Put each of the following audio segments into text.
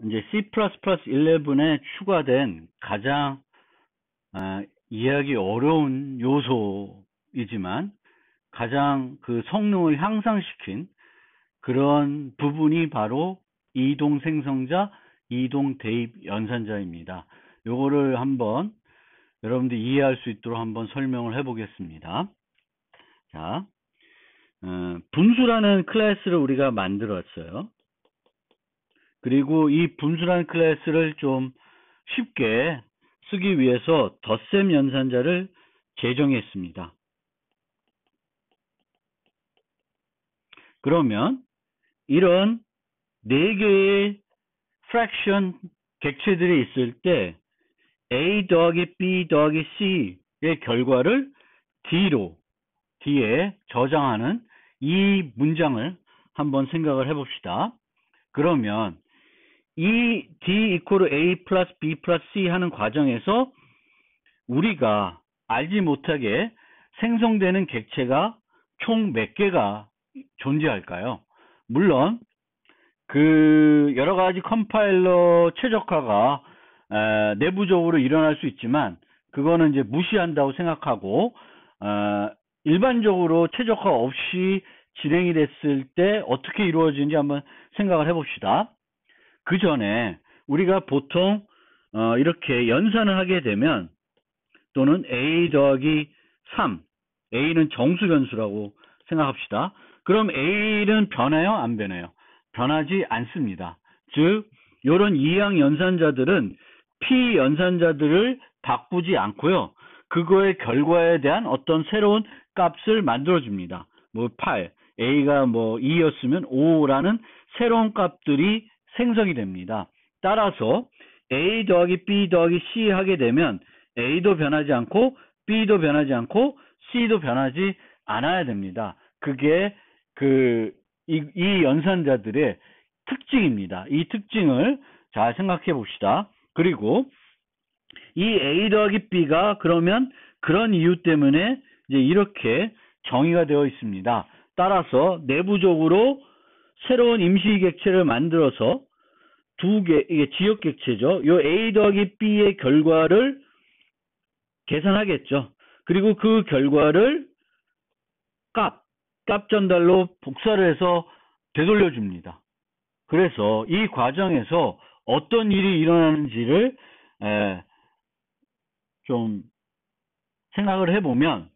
이제 C++11에 추가된 가장 이해하기 어려운 요소이지만 가장 그 성능을 향상시킨 그런 부분이 바로 이동 생성자, 이동 대입 연산자입니다. 요거를 한번 여러분들 이해할 수 있도록 한번 설명을 해 보겠습니다. 자, 분수라는 클래스를 우리가 만들었어요. 그리고 이 분수라는 클래스를 좀 쉽게 쓰기 위해서 덧셈 연산자를 제정했습니다. 그러면 이런 4개의 fraction 객체들이 있을 때 A 더하기 B 더하기 C의 결과를 D에 저장하는 이 문장을 한번 생각을 해봅시다. 그러면 이 D 이퀄 A 플러스 B 플러스 C 하는 과정에서 우리가 알지 못하게 생성되는 객체가 총 몇 개가 존재할까요? 물론 그 여러 가지 컴파일러 최적화가 내부적으로 일어날 수 있지만 그거는 이제 무시한다고 생각하고 일반적으로 최적화 없이 진행이 됐을 때 어떻게 이루어지는지 한번 생각을 해봅시다. 그 전에 우리가 보통 이렇게 연산을 하게 되면 또는 A 더하기 3, A는 정수 변수라고 생각합시다. 그럼 A는 변해요? 안 변해요? 변하지 않습니다. 즉 이런 이항 연산자들은 P 연산자들을 바꾸지 않고요. 그거의 결과에 대한 어떤 새로운 값을 만들어줍니다. 뭐 8, A가 뭐 2였으면 5라는 새로운 값들이 생성이 됩니다. 따라서 A 더하기 B 더하기 C 하게 되면 A도 변하지 않고 B도 변하지 않고 C도 변하지 않아야 됩니다. 그게 이 연산자들의 특징입니다. 이 특징을 잘 생각해 봅시다. 그리고 이 A 더하기 B가 그러면 그런 이유 때문에 이제 이렇게 정의가 되어 있습니다. 따라서 내부적으로 새로운 임시 객체를 만들어서 이게 지역 객체죠. 요 A 더하기 B의 결과를 계산하겠죠. 그리고 그 결과를 값 전달로 복사를 해서 되돌려 줍니다. 그래서 이 과정에서 어떤 일이 일어나는지를 좀 생각을 해보면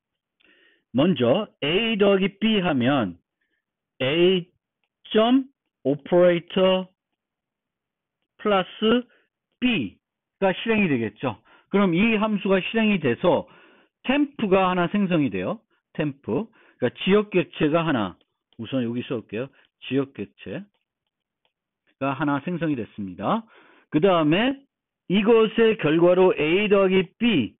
먼저 A 더하기 B 하면 A 점 오퍼레이터 플러스 B가 실행이 되겠죠. 그럼 이 함수가 실행이 돼서 템프가 하나 생성이 돼요. 템프. 그러니까 지역 객체가 하나, 우선 여기 써올게요. 지역 객체가 하나 생성이 됐습니다. 그 다음에 이것의 결과로 A 더하기 B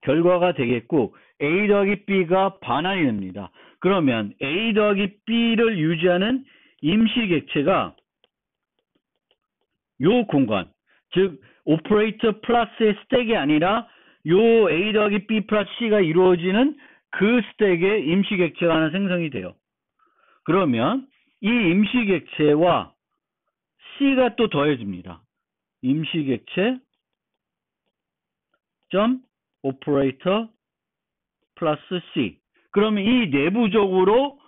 결과가 되겠고 A 더하기 B가 반환이 됩니다. 그러면 A 더하기 B를 유지하는 임시 객체가 요 공간, 즉 오퍼레이터 플러스의 스택이 아니라 요 A 더하기 B 플러스 C가 이루어지는 그 스택에 임시 객체가 하나 생성이 돼요. 그러면 이 임시 객체와 C가 또 더해집니다. 임시 객체 점 오퍼레이터 플러스 C. 그러면 이 내부적으로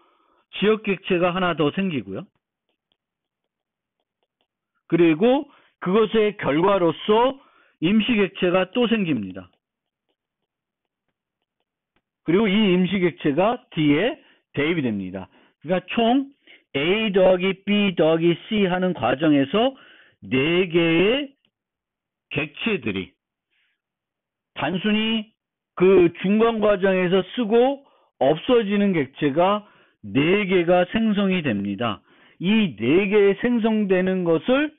지역 객체가 하나 더 생기고요. 그리고 그것의 결과로서 임시 객체가 또 생깁니다. 그리고 이 임시 객체가 D에 대입이 됩니다. 그러니까 총 A 더하기 B 더하기 C 하는 과정에서 4개의 객체들이 단순히 그 중간 과정에서 쓰고 없어지는 객체가 4개가 생성이 됩니다. 이 4개 생성되는 것을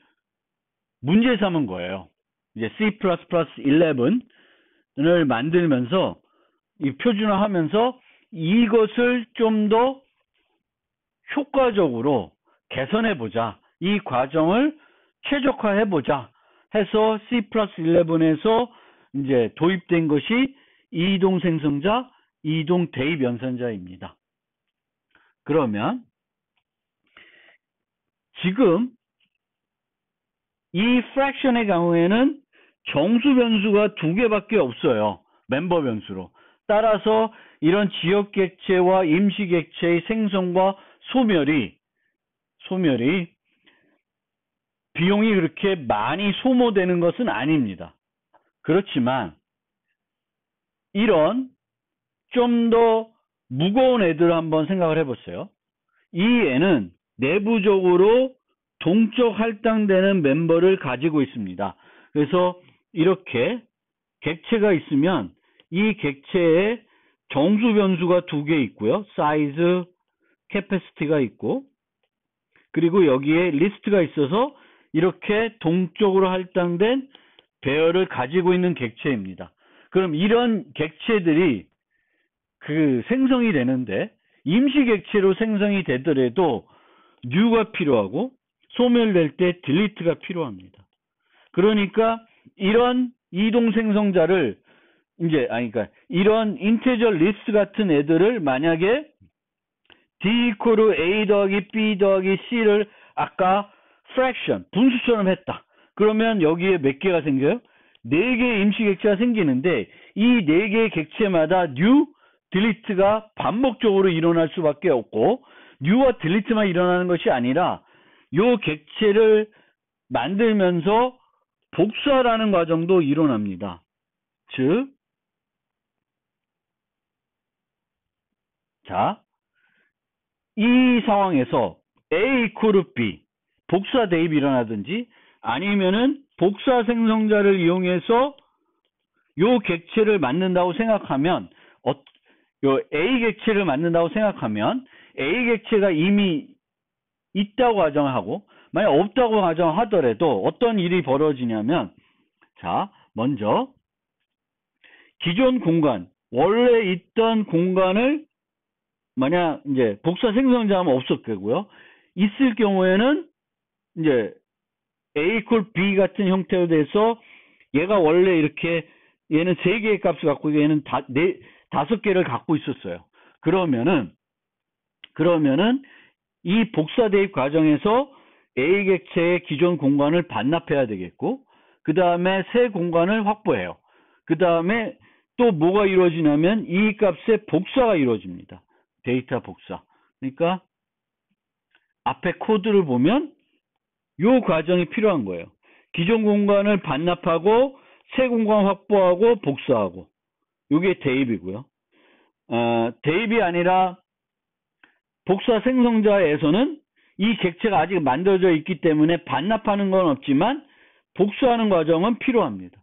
문제 삼은 거예요. 이제 C++11을 만들면서 이 표준화하면서 이것을 좀 더 효과적으로 개선해보자. 이 과정을 최적화해보자 해서 C+11에서 이제 도입된 것이 이동 생성자, 이동 대입 연산자입니다. 그러면 지금 이 fraction의 경우에는 정수 변수가 2개밖에 없어요. 멤버 변수로. 따라서 이런 지역 객체와 임시 객체의 생성과 소멸이 비용이 그렇게 많이 소모되는 것은 아닙니다. 그렇지만 이런 좀 더 무거운 애들 한번 생각을 해보세요. 이 애는 내부적으로 동적 할당되는 멤버를 가지고 있습니다. 그래서 이렇게 객체가 있으면 이 객체에 정수 변수가 2개 있고요. 사이즈, 캐패시티가 있고, 그리고 여기에 리스트가 있어서 이렇게 동적으로 할당된 배열을 가지고 있는 객체입니다. 그럼 이런 객체들이 생성이 되는데 임시 객체로 생성이 되더라도 new가 필요하고 소멸될 때 delete가 필요합니다. 그러니까 이런 이동 생성자를 그러니까 이런 인테저 리스트 같은 애들을 만약에 D 이퀄 A 더하기 B 더하기 C를 아까 fraction, 분수처럼 했다. 그러면 여기에 몇 개가 생겨요? 4개의 임시 객체가 생기는데 이 4개의 객체마다 new, delete가 반복적으로 일어날 수밖에 없고 new와 delete만 일어나는 것이 아니라 이 객체를 만들면서 복사라는 과정도 일어납니다. 즉, 이 상황에서 A 이퀄 B, 복사 대입이 일어나든지 아니면은 복사 생성자를 이용해서 요 객체를 만든다고 생각하면 요 A 객체를 만든다고 생각하면 A 객체가 이미 있다고 가정하고 만약 없다고 가정하더라도 어떤 일이 벌어지냐면 먼저 기존 공간 원래 있던 공간을 만약 이제 복사 생성자하면 없었고요. 있을 경우에는 이제 A 이퀄 B 같은 형태로 돼서 얘가 원래 이렇게 얘는 3개의 값을 갖고 있고 얘는 5개를 갖고 있었어요. 그러면은 이 복사 대입 과정에서 A 객체의 기존 공간을 반납해야 되겠고 그 다음에 새 공간을 확보해요. 그 다음에 또 뭐가 이루어지냐면 이 값의 복사가 이루어집니다. 데이터 복사. 그러니까 앞에 코드를 보면 이 과정이 필요한 거예요. 기존 공간을 반납하고 새 공간 확보하고 복사하고 이게 대입이고요. 대입이 아니라 복사 생성자에서는 이 객체가 아직 만들어져 있기 때문에 반납하는 건 없지만 복사하는 과정은 필요합니다.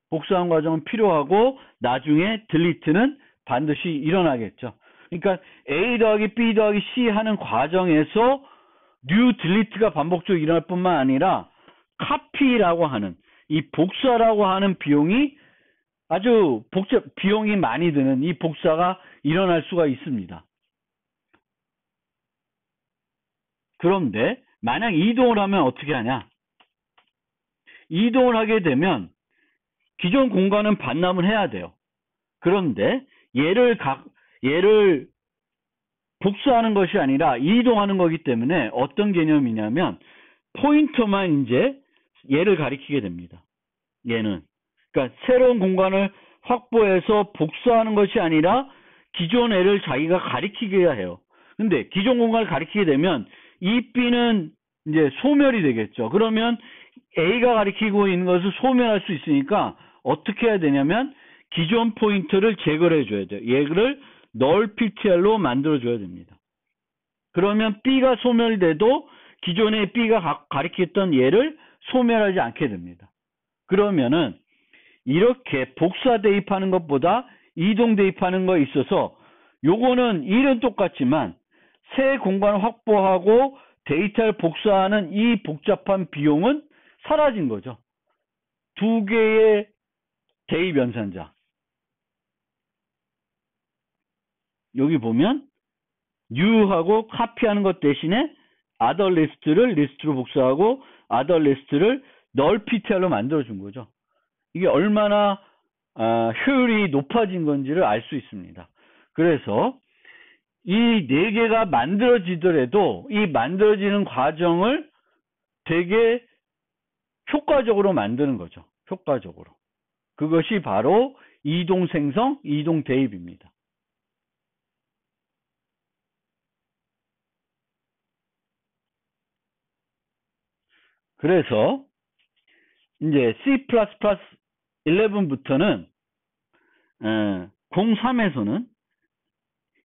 복사하는 과정은 필요하고 나중에 delete는 반드시 일어나겠죠. 그러니까 A 더하기 B 더하기 C 하는 과정에서 new delete가 반복적으로 일어날 뿐만 아니라 copy라고 하는 이 복사라고 하는 비용이 아주 비용이 많이 드는 이 복사가 일어날 수가 있습니다. 그런데 만약 이동을 하면 어떻게 하냐? 이동을 하게 되면 기존 공간은 반납을 해야 돼요. 그런데 얘를 복사하는 것이 아니라 이동하는 거기 때문에 어떤 개념이냐면 포인터만 이제 얘를 가리키게 됩니다. 얘는 그러니까 새로운 공간을 확보해서 복사하는 것이 아니라 기존 애를 자기가 가리키게 해요. 근데 기존 공간을 가리키게 되면 이 B는 이제 소멸이 되겠죠. 그러면 A가 가리키고 있는 것을 소멸할 수 있으니까 어떻게 해야 되냐면 기존 포인터를 제거를 해줘야 돼요. 얘를 null ptr로 만들어줘야 됩니다. 그러면 B가 소멸돼도 기존에 B가 가리켰던 얘를 소멸하지 않게 됩니다. 그러면은 이렇게 복사 대입하는 것보다 이동 대입하는 거에 있어서 요거는 일은 똑같지만 새 공간 확보하고 데이터를 복사하는 이 복잡한 비용은 사라진 거죠. 2개의 대입 연산자. 여기 보면 new하고 copy하는 것 대신에 other list를 리스트로 복사하고 other list를 null ptr로 만들어준 거죠. 이게 얼마나 효율이 높아진 건지를 알 수 있습니다. 그래서 이 4개가 만들어지더라도 이 만들어지는 과정을 되게 효과적으로 만드는 거죠. 효과적으로. 그것이 바로 이동 생성, 이동 대입입니다. 그래서 이제 C++11부터는 03에서는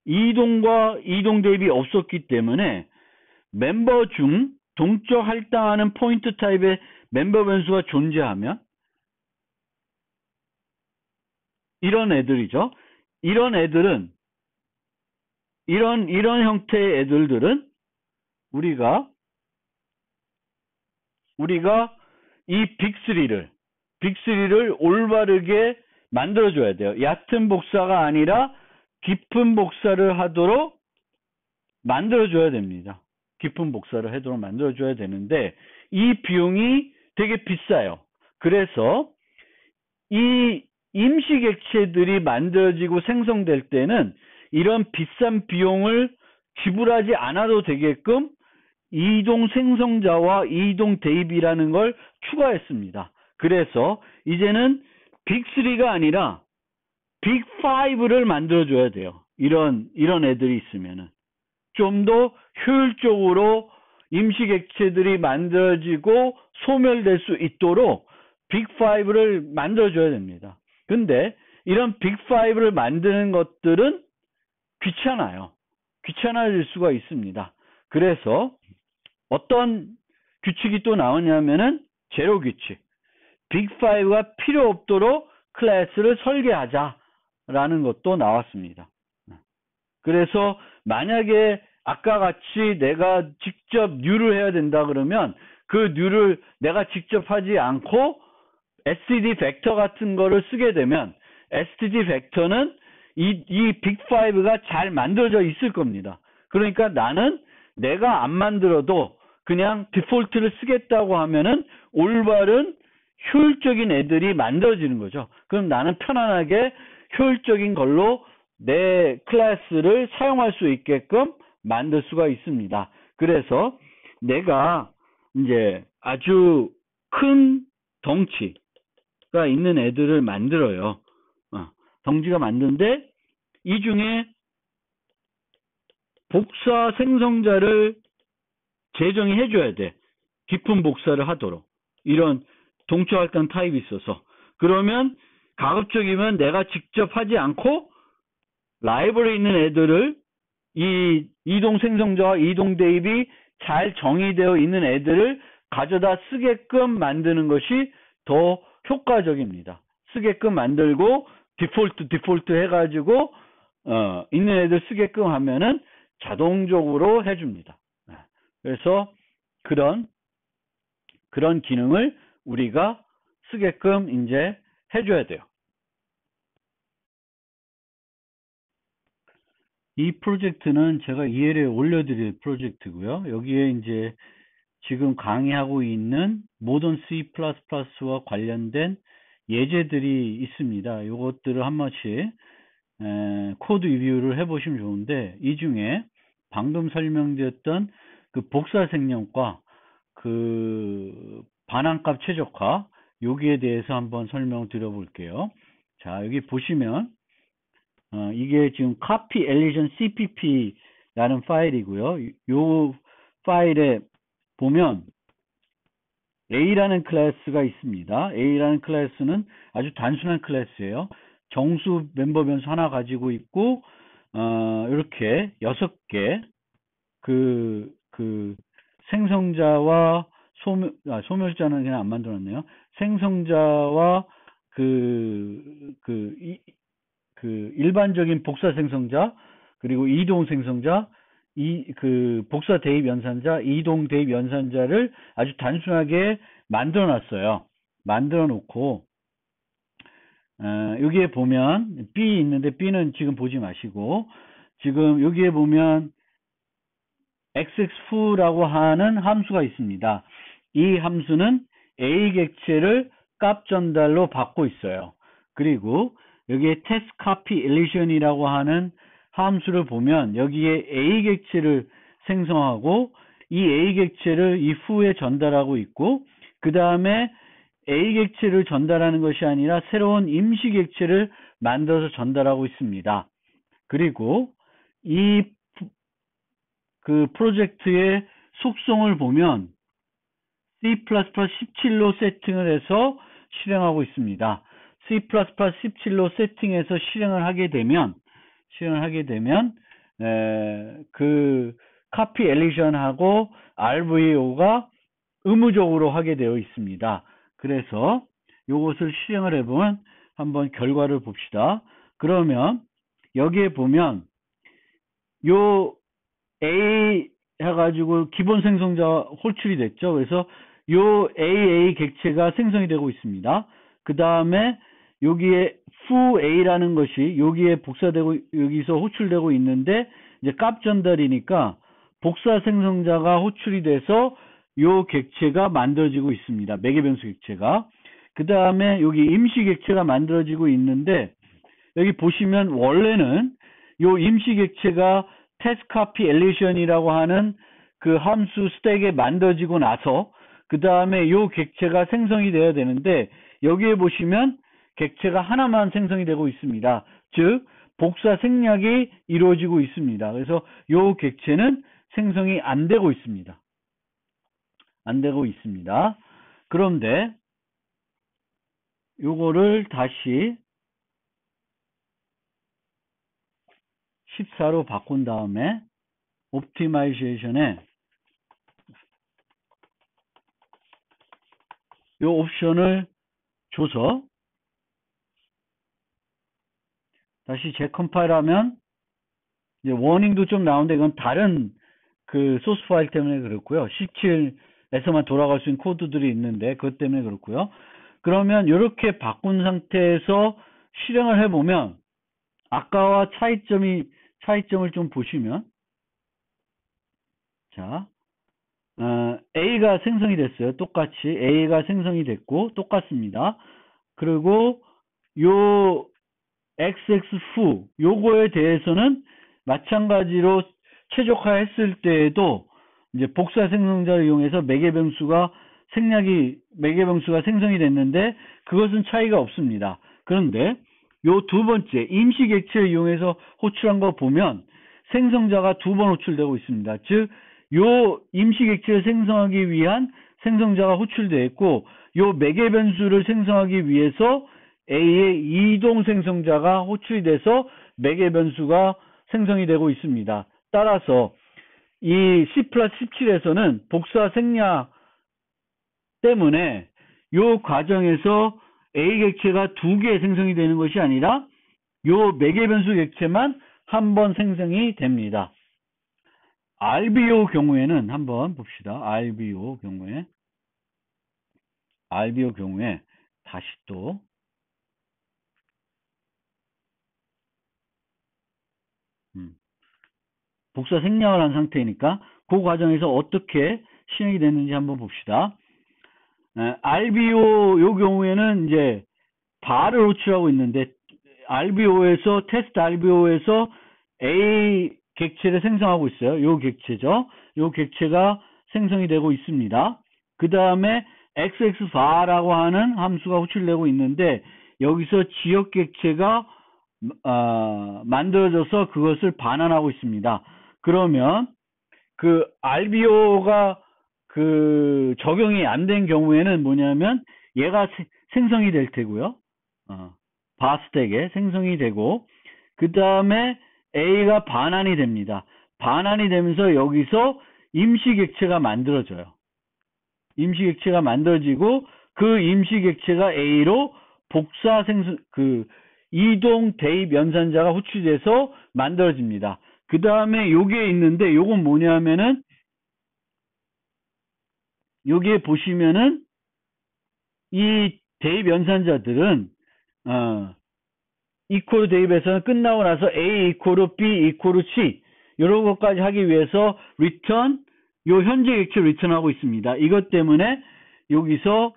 이동과 이동 대입이 없었기 때문에 멤버 중 동적 할당하는 포인트 타입의 멤버 변수가 존재하면 이런 애들이죠. 이런 애들은 이런 형태의 애들들은 우리가 이 빅3를 올바르게 만들어줘야 돼요. 얕은 복사가 아니라 깊은 복사를 하도록 만들어줘야 됩니다. 깊은 복사를 하도록 만들어줘야 되는데 이 비용이 되게 비싸요. 그래서 이 임시 객체들이 만들어지고 생성될 때는 이런 비싼 비용을 지불하지 않아도 되게끔 이동 생성자와 이동 대입이라는 걸 추가했습니다. 그래서 이제는 빅3가 아니라 빅5를 만들어줘야 돼요. 이런 애들이 있으면은. 좀 더 효율적으로 임시 객체들이 만들어지고 소멸될 수 있도록 빅5를 만들어줘야 됩니다. 근데 이런 빅5를 만드는 것들은 귀찮아요. 귀찮아질 수가 있습니다. 그래서 어떤 규칙이 또 나오냐면은 제로 규칙. 빅5가 필요 없도록 클래스를 설계하자라는 것도 나왔습니다. 그래서 만약에 아까 같이 내가 직접 뉴를 해야 된다 그러면 그 뉴를 내가 직접 하지 않고 std 벡터 같은 거를 쓰게 되면 std 벡터는 이 빅5가 잘 만들어져 있을 겁니다. 그러니까 나는 내가 안 만들어도 그냥 디폴트를 쓰겠다고 하면은 올바른 효율적인 애들이 만들어지는 거죠. 그럼 나는 편안하게 효율적인 걸로 내 클래스를 사용할 수 있게끔 만들 수가 있습니다. 그래서 내가 이제 아주 큰 덩치가 있는 애들을 만들어요. 덩치가 만드는데 이 중에 복사 생성자를 재정이 해줘야 돼. 깊은 복사를 하도록. 이런 동초할당 타입이 있어서. 그러면 가급적이면 내가 직접 하지 않고 라이브러리에 있는 애들을 이 이동 생성자와 이동 대입이 잘 정의되어 있는 애들을 가져다 쓰게끔 만드는 것이 더 효과적입니다. 쓰게끔 만들고 디폴트 해가지고 있는 애들 쓰게끔 하면은 자동적으로 해줍니다. 그래서 그런 기능을 우리가 쓰게끔 이제 해줘야 돼요. 이 프로젝트는 제가 EL에 올려드릴 프로젝트고요. 여기에 이제 지금 강의하고 있는 모던 C++와 관련된 예제들이 있습니다. 이것들을 한 번씩 코드 리뷰를 해보시면 좋은데 이 중에 방금 설명드렸던 그 복사 생략과 그 반환값 최적화 여기에 대해서 한번 설명을 드려볼게요. 자, 여기 보시면 이게 지금 copy elision cpp라는 파일이고요. 이 파일에 보면 A라는 클래스가 있습니다. A라는 클래스는 아주 단순한 클래스예요. 정수 멤버 변수 하나 가지고 있고 이렇게 6개 그 생성자와 소멸자는 그냥 안 만들었네요. 생성자와 일반적인 복사 생성자, 그리고 이동 생성자, 복사 대입 연산자, 이동 대입 연산자를 아주 단순하게 만들어 놨어요. 만들어 놓고, 여기에 보면 B 있는데 B는 지금 보지 마시고, 지금 여기에 보면 xxfu라고 하는 함수가 있습니다. 이 함수는 A 객체를 값 전달로 받고 있어요. 그리고 여기에 test copy elision이라고 하는 함수를 보면 여기에 A 객체를 생성하고 이 A 객체를 이 후에 전달하고 있고 그 다음에 A 객체를 전달하는 것이 아니라 새로운 임시 객체를 만들어서 전달하고 있습니다. 그리고 이 그 프로젝트의 속성을 보면 C++ 17로 세팅을 해서 실행하고 있습니다. C++ 17로 세팅해서 실행을 하게 되면 그 카피 엘리션하고 RVO가 의무적으로 하게 되어 있습니다. 그래서 이것을 실행을 해보면 한번 결과를 봅시다. 그러면 여기에 보면 요 A 해가지고 기본 생성자 호출이 됐죠. 그래서 요 AA 객체가 생성이 되고 있습니다. 그 다음에 여기에 foo A라는 것이 여기에 복사되고 여기서 호출되고 있는데 이제 값 전달이니까 복사 생성자가 호출이 돼서 요 객체가 만들어지고 있습니다. 매개변수 객체가. 그 다음에 여기 임시 객체가 만들어지고 있는데 여기 보시면 원래는 요 임시 객체가 test copy elision이라고 하는 그 함수 스택에 만들어지고 나서 그 다음에 요 객체가 생성이 되어야 되는데 여기에 보시면 객체가 하나만 생성이 되고 있습니다. 즉 복사 생략이 이루어지고 있습니다. 그래서 요 객체는 생성이 안 되고 있습니다. 그런데 요거를 다시 14로 바꾼 다음에 옵티마이제이션에 이 옵션을 줘서 다시 재컴파일하면 이제 워닝도 좀 나오는데 이건 다른 그 소스 파일 때문에 그렇고요. 17에서만 돌아갈 수 있는 코드들이 있는데 그것 때문에 그렇고요. 그러면 이렇게 바꾼 상태에서 실행을 해보면 아까와 차이점을 좀 보시면 자 A가 생성이 됐어요. 똑같이 A가 생성이 됐고 똑같습니다. 그리고 요 XX-foo 요거에 대해서는 마찬가지로 최적화했을 때에도 이제 복사 생성자를 이용해서 매개변수가 생성이 됐는데 그것은 차이가 없습니다. 그런데 요 두 번째 임시 객체를 이용해서 호출한 거 보면 생성자가 두 번 호출되고 있습니다. 즉 요 임시 객체를 생성하기 위한 생성자가 호출되어 있고 요 매개변수를 생성하기 위해서 A의 이동 생성자가 호출이 돼서 매개변수가 생성이 되고 있습니다. 따라서 이 C+17에서는 복사 생략 때문에 요 과정에서 A 객체가 두 개 생성이 되는 것이 아니라 요 매개변수 객체만 한 번 생성이 됩니다. RBO 경우에는 한번 봅시다. RBO 경우에 다시 또 복사 생략을 한 상태이니까 그 과정에서 어떻게 실행이 됐는지 한번 봅시다. RBO 요 경우에는 이제 바를 호출하고 있는데 RBO에서 테스트 RBO에서 A 객체를 생성하고 있어요. 요 객체죠. 요 객체가 생성이 되고 있습니다. 그 다음에 xxvar라고 하는 함수가 호출되고 있는데 여기서 지역 객체가 만들어져서 그것을 반환하고 있습니다. 그러면 그 RBO가 그 적용이 안 된 경우에는 뭐냐면 얘가 생성이 될 테고요. 바스텍에 생성이 되고 그 다음에 A가 반환이 됩니다. 반환이 되면서 여기서 임시 객체가 만들어져요. 임시 객체가 만들어지고 그 임시 객체가 A로 복사 이동 대입 연산자가 호출돼서 만들어집니다. 그 다음에 요게 있는데 요건 뭐냐면은 여기에 보시면은 이 대입 연산자들은 이퀄 대입에서는 끝나고 나서 A 이퀄 B 이퀄 C 이런 것까지 하기 위해서 return 요 현재 객체 리턴하고 있습니다. 이것 때문에 여기서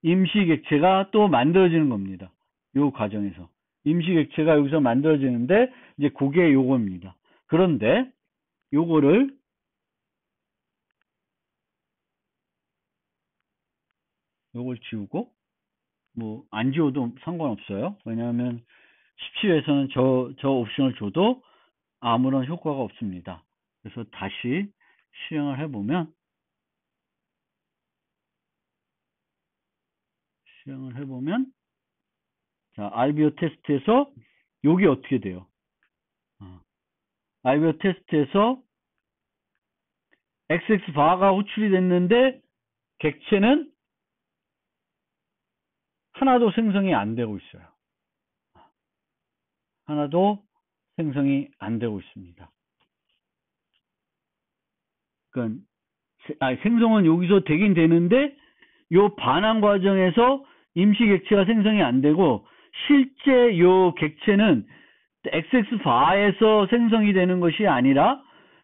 임시 객체가 또 만들어지는 겁니다. 요 과정에서 임시 객체가 여기서 만들어지는데 이제 그게 요겁니다. 그런데 요거를 요걸 지우고, 뭐 안 지워도 상관없어요. 왜냐하면 17에서는 저 옵션을 줘도 아무런 효과가 없습니다. 그래서 다시 실행을 해보면, 자, RBO 테스트에서 요게 어떻게 돼요? RBO 테스트에서 XX 바가 호출이 됐는데 객체는 하나도 생성이 안 되고 있어요. 하나도 생성이 안 되고 있습니다. 그러니까 생성은 여기서 되긴 되는데 요 반환 과정에서 임시 객체가 생성이 안 되고 실제 요 객체는 XX 바에서 생성이 되는 것이 아니라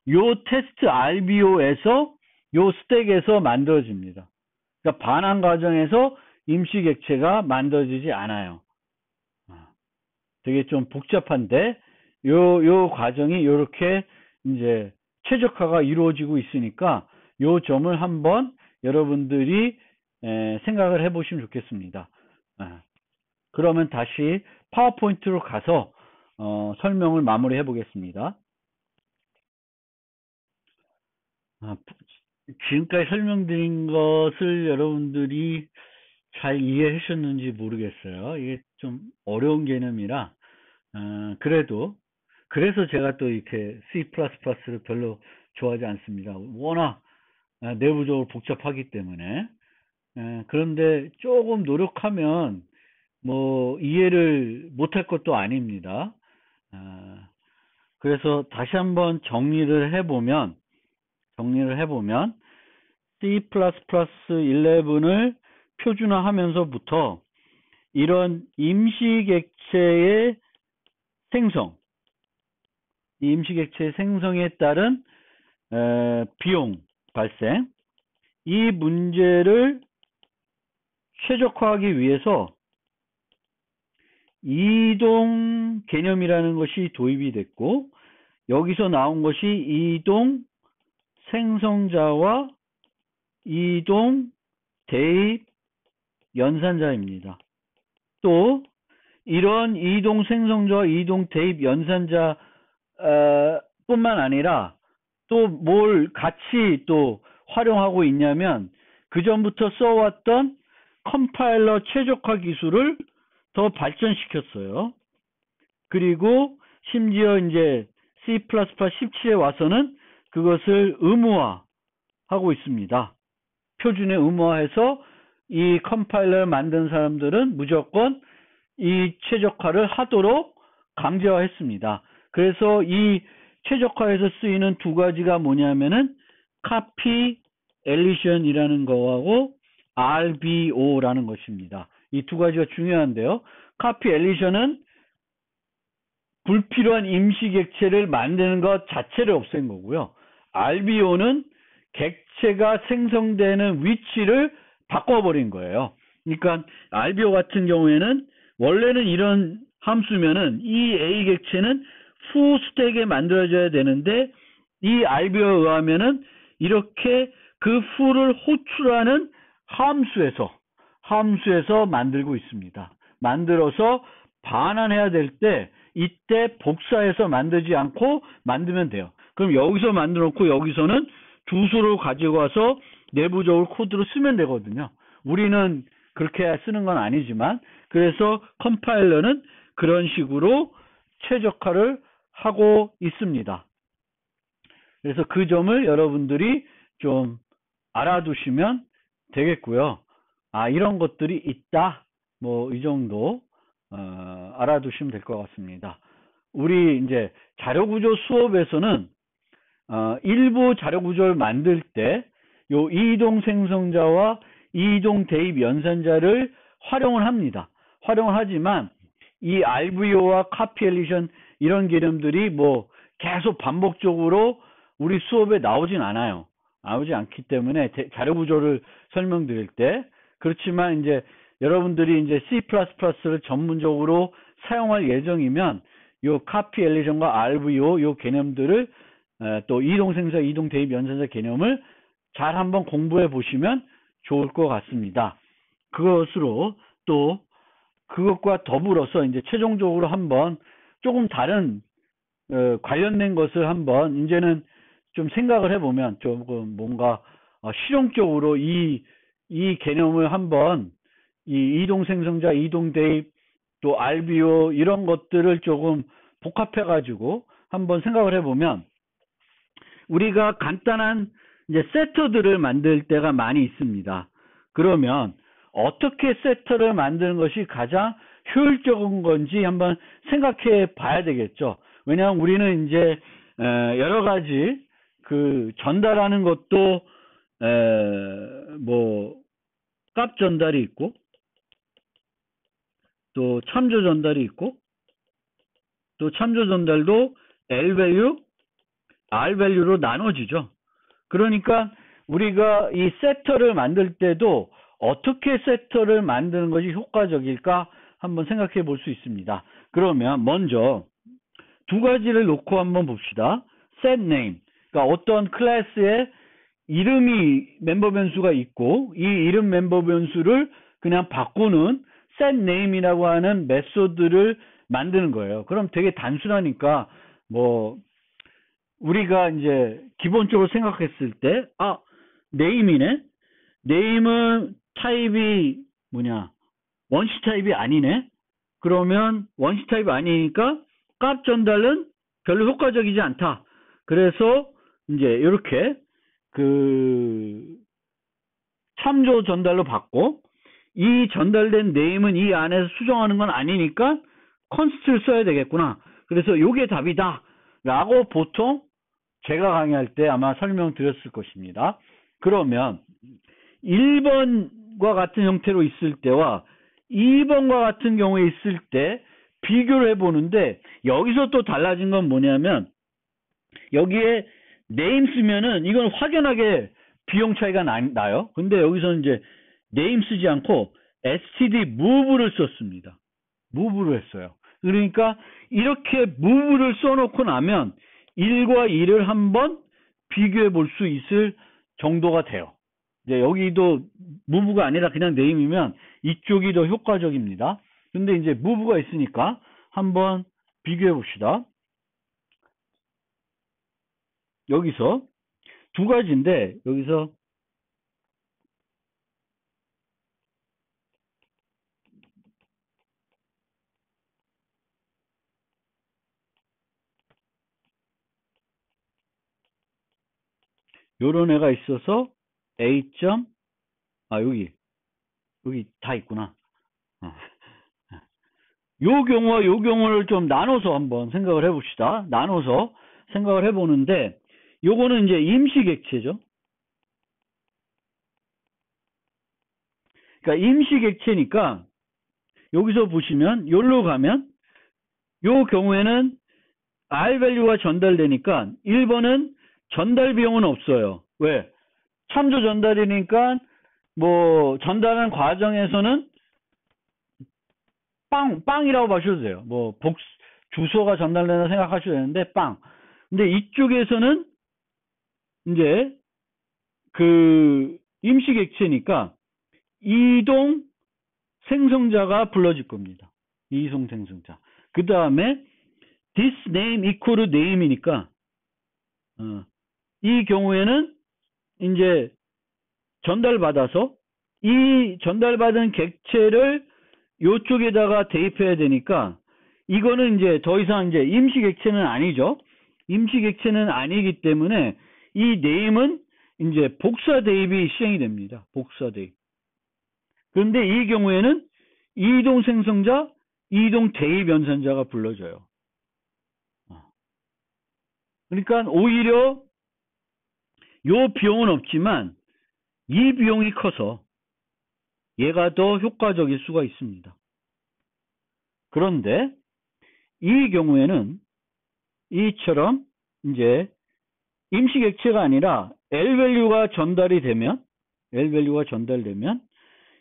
요 테스트 RBO에서 요 스택에서 만들어집니다. 그러니까 반환 과정에서 임시 객체가 만들어지지 않아요. 되게 좀 복잡한데 요 과정이 이렇게 이제 최적화가 이루어지고 있으니까 요 점을 한번 여러분들이 생각을 해보시면 좋겠습니다. 그러면 다시 파워포인트로 가서 설명을 마무리해 보겠습니다. 지금까지 설명드린 것을 여러분들이 잘 이해하셨는지 모르겠어요. 이게 좀 어려운 개념이라 그래서 제가 또 이렇게 C++를 별로 좋아하지 않습니다. 워낙 내부적으로 복잡하기 때문에. 그런데 조금 노력하면 뭐 이해를 못할 것도 아닙니다. 그래서 다시 한번 정리를 해보면 C++11을 표준화하면서부터 이런 임시객체의 생성에 따른 비용 발생, 이 문제를 최적화하기 위해서 이동 개념이라는 것이 도입이 됐고, 여기서 나온 것이 이동 생성자와 이동 대입 연산자입니다. 또 이런 이동 생성자와 이동 대입 연산자 뿐만 아니라 또 뭘 같이 또 활용하고 있냐면 그 전부터 써왔던 컴파일러 최적화 기술을 더 발전시켰어요. 그리고 심지어 이제 C++17에 와서는 그것을 의무화하고 있습니다. 표준에 의무화해서 이 컴파일러를 만든 사람들은 무조건 이 최적화를 하도록 강제화했습니다. 그래서 이 최적화에서 쓰이는 두 가지가 뭐냐면은 copy elision이라는 거하고 RBO라는 것입니다. 이 두 가지가 중요한데요. copy elision은 불필요한 임시 객체를 만드는 것 자체를 없앤 거고요. RBO는 객체가 생성되는 위치를 바꿔버린 거예요. 그러니까 RBO 같은 경우에는 원래는 이런 함수면은 이 A 객체는 후 스택에 만들어져야 되는데 이 RBO에 의하면은 이렇게 그 후를 호출하는 함수에서 만들고 있습니다. 만들어서 반환해야 될 때 이때 복사해서 만들지 않고 만들면 돼요. 그럼 여기서 만들어 놓고 여기서는 주소를 가지고 와서 내부적으로 코드로 쓰면 되거든요. 우리는 그렇게 쓰는 건 아니지만, 그래서 컴파일러는 그런 식으로 최적화를 하고 있습니다. 그래서 그 점을 여러분들이 좀 알아두시면 되겠고요. 이런 것들이 있다. 뭐 이 정도 알아두시면 될 것 같습니다. 우리 이제 자료구조 수업에서는 일부 자료구조를 만들 때 요 이동 생성자와 이동 대입 연산자를 활용을 합니다. 활용을 하지만 이 RBO와 copy elision 이런 개념들이 뭐 계속 반복적으로 우리 수업에 나오진 않아요. 나오지 않기 때문에 자료구조를 설명드릴 때. 그렇지만 이제 여러분들이 이제 C++를 전문적으로 사용할 예정이면 요 copy elision과 RBO 요 개념들을 또 이동 생성, 이동 대입 연산자 개념을 잘 한번 공부해 보시면 좋을 것 같습니다. 그것으로 또 그것과 더불어서 이제 최종적으로 한번 조금 다른 관련된 것을 한번 이제는 좀 생각을 해보면 조금 뭔가 실용적으로 이 개념을 한번 이 이동 생성자, 이동 대입, 또 RBO 이런 것들을 조금 복합해 가지고 한번 생각을 해보면 우리가 간단한 이제 세터들을 만들 때가 많이 있습니다. 그러면 어떻게 세터를 만드는 것이 가장 효율적인 건지 한번 생각해 봐야 되겠죠. 왜냐하면 우리는 이제 여러 가지 그 전달하는 것도 뭐 값 전달이 있고 또 참조 전달이 있고 또 참조 전달도 L 밸류, R 밸류로 나눠지죠. 그러니까 우리가 이 세터를 만들 때도 어떻게 세터를 만드는 것이 효과적일까 한번 생각해 볼 수 있습니다. 그러면 먼저 두 가지를 놓고 한번 봅시다. set name, 그러니까 어떤 클래스에 이름이 멤버 변수가 있고 이 이름 멤버 변수를 그냥 바꾸는 set name이라고 하는 메소드를 만드는 거예요. 그럼 되게 단순하니까 뭐 우리가 이제 기본적으로 생각했을 때 name이네. name은 타입이 뭐냐? 원시 타입이 아니네. 그러면 원시 타입이 아니니까 값 전달은 별로 효과적이지 않다. 그래서 이제 이렇게 그 참조 전달로 받고 이 전달된 name은 이 안에서 수정하는 건 아니니까 const를 써야 되겠구나. 그래서 이게 답이다. 라고 보통 제가 강의할 때 아마 설명드렸을 것입니다. 그러면 1번과 같은 형태로 있을 때와 2번과 같은 경우에 있을 때 비교를 해보는데 여기서 또 달라진 건 뭐냐면 여기에 name 쓰면은 이건 확연하게 비용 차이가 나요. 근데 여기서 이제 name 쓰지 않고 std move를 썼습니다. move를 했어요. 그러니까 이렇게 move를 써놓고 나면 1과 2를 한번 비교해 볼 수 있을 정도가 돼요. 이제 여기도 move가 아니라 그냥 name이면 이쪽이 더 효과적입니다. 근데 이제 move가 있으니까 한번 비교해 봅시다. 여기서 두 가지인데 여기서 요런 애가 있어서 A. 여기 다 있구나. 요 경우와 요 경우를 좀 나눠서 한번 생각을 해봅시다. 나눠서 생각을 해보는데 요거는 이제 임시객체죠. 그러니까 임시객체니까 여기서 보시면 여기로 가면 요 경우에는 R 밸류가 전달되니까 1번은 전달 비용은 없어요. 왜? 참조 전달이니까 뭐 전달하는 과정에서는 빵이라고 봐주셔도 돼요. 뭐 주소가 전달된다 생각하셔도 되는데 빵. 근데 이쪽에서는 이제 그 임시객체니까 이동 생성자가 불러질 겁니다. 이동 생성자. 그 다음에 this name equal name이니까 이 경우에는 이제 전달받아서 이 전달받은 객체를 요쪽에다가 대입해야 되니까 이거는 이제 더 이상 이제 임시객체는 아니죠. 임시객체는 아니기 때문에 이 name은 이제 복사 대입이 시행이 됩니다. 복사 대입. 그런데 이 경우에는 이동 생성자, 이동 대입 연산자가 불러져요. 그러니까 오히려 요 비용은 없지만 이 비용이 커서 얘가 더 효과적일 수가 있습니다. 그런데 이 경우에는 이처럼 이제 임시객체가 아니라 L 밸류가 전달되면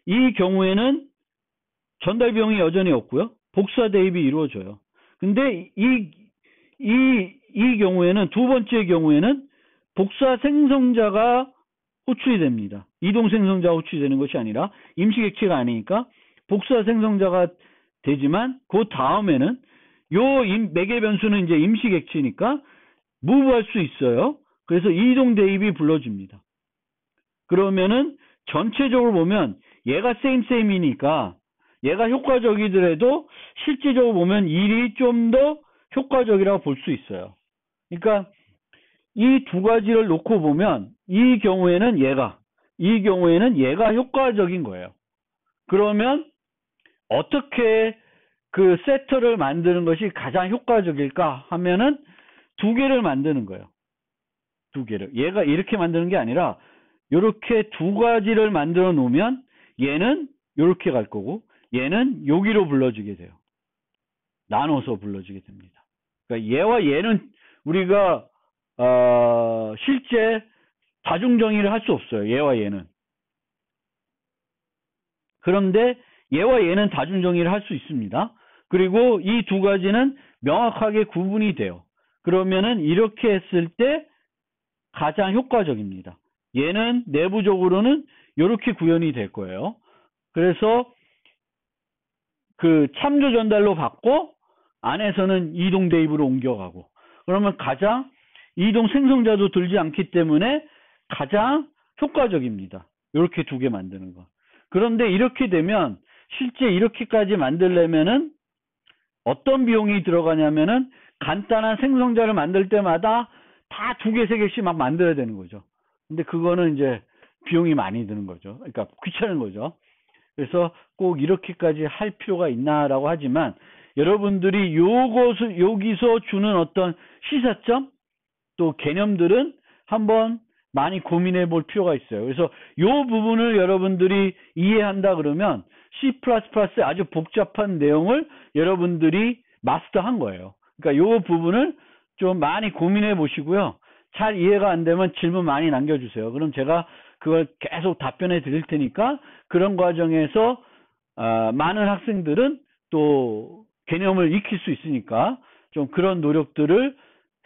이 경우에는 전달 비용이 여전히 없고요. 복사 대입이 이루어져요. 근데 이 경우에는 두 번째 경우에는 복사 생성자가 호출이 됩니다. 이동 생성자가 호출이 되는 것이 아니라 임시객체가 아니니까 복사 생성자가 되지만 그 다음에는 요 매개 변수는 이제 임시객체니까 무브할 수 있어요. 그래서 이동 대입이 불러집니다. 그러면은 전체적으로 보면 얘가 same이니까 얘가 효과적이더라도 실제적으로 보면 일이 좀 더 효과적이라고 볼 수 있어요. 그러니까 이 두 가지를 놓고 보면 이 경우에는 얘가 효과적인 거예요. 그러면 어떻게 그 세터를 만드는 것이 가장 효과적일까 하면은 두 개를 만드는 거예요. 두 개를. 얘가 이렇게 만드는 게 아니라 이렇게 두 가지를 만들어 놓으면 얘는 이렇게 갈 거고 얘는 여기로 불러지게 돼요. 나눠서 불러지게 됩니다. 그러니까 얘와 얘는 우리가 실제 다중정의를 할 수 없어요. 얘와 얘는. 그런데 얘와 얘는 다중정의를 할 수 있습니다. 그리고 이 두 가지는 명확하게 구분이 돼요. 그러면은 이렇게 했을 때 가장 효과적입니다. 얘는 내부적으로는 이렇게 구현이 될 거예요. 그래서 그 참조 전달로 받고 안에서는 이동 대입으로 옮겨가고 그러면 가장 이동 생성자도 들지 않기 때문에 가장 효과적입니다. 이렇게 두 개 만드는 거. 그런데 이렇게 되면 실제 이렇게까지 만들려면은 어떤 비용이 들어가냐면은 간단한 생성자를 만들 때마다 다 두 개, 세 개씩 막 만들어야 되는 거죠. 근데 그거는 이제 비용이 많이 드는 거죠. 그러니까 귀찮은 거죠. 그래서 꼭 이렇게까지 할 필요가 있나라고 하지만 여러분들이 여기서 주는 어떤 시사점 또 개념들은 한번 많이 고민해 볼 필요가 있어요. 그래서 이 부분을 여러분들이 이해한다 그러면 C++의 아주 복잡한 내용을 여러분들이 마스터한 거예요. 그러니까 이 부분을 좀 많이 고민해 보시고요. 잘 이해가 안 되면 질문 많이 남겨주세요. 그럼 제가 그걸 계속 답변해 드릴 테니까 그런 과정에서 많은 학생들은 또 개념을 익힐 수 있으니까 좀 그런 노력들을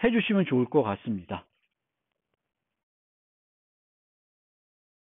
해주시면 좋을 것 같습니다.